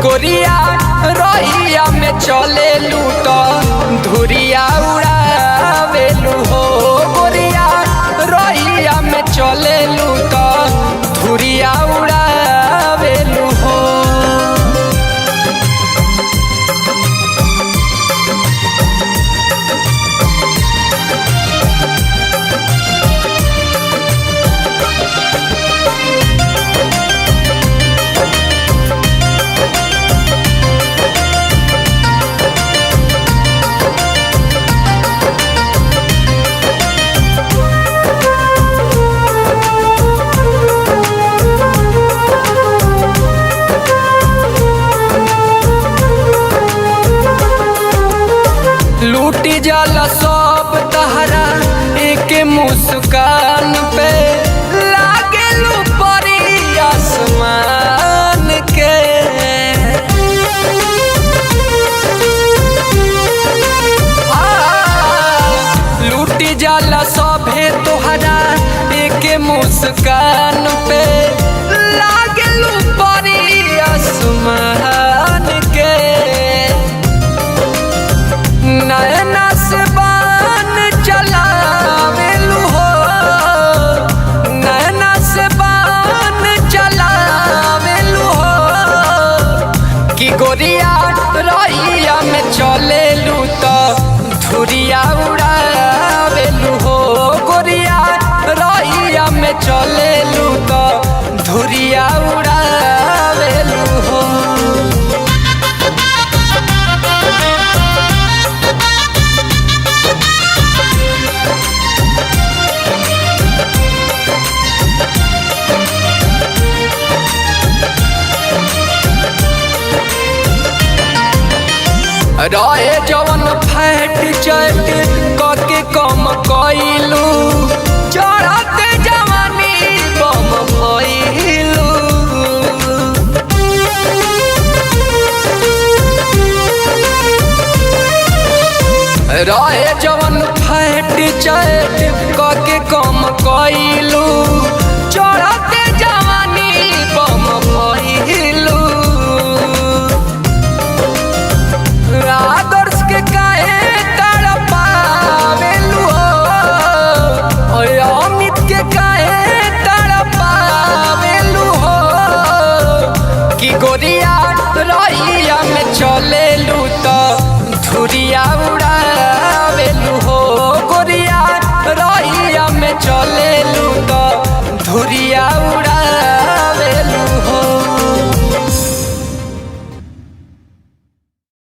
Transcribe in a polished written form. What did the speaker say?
गोरिया रहिया में चले लूट धुरिया उड़ावेलू हो। गोरिया रहिया में चले लूट धुरिया उड़ावेलू हो। लूटी जाला सब तहरा एक मुस्कान पे लागेलू परी आसमान के। लूटी जाला सभे तोहरा एक मुस्कान पे लागेलू परी आसमान के। नैना से बान चलावेलू हो। नैना से बान चलावेलू हो। कि गोरिया रहिया में चलेलू तो धुरिया उड़ावेलू हो। गोरिया रहिया में चलेलू तो धुरिया उड़ावेलू हो। रहे जवन फैट चट कके कम कइलू चढ़ते जवानी बम भइलू। रहे जवन फैट चट कके कम कइलू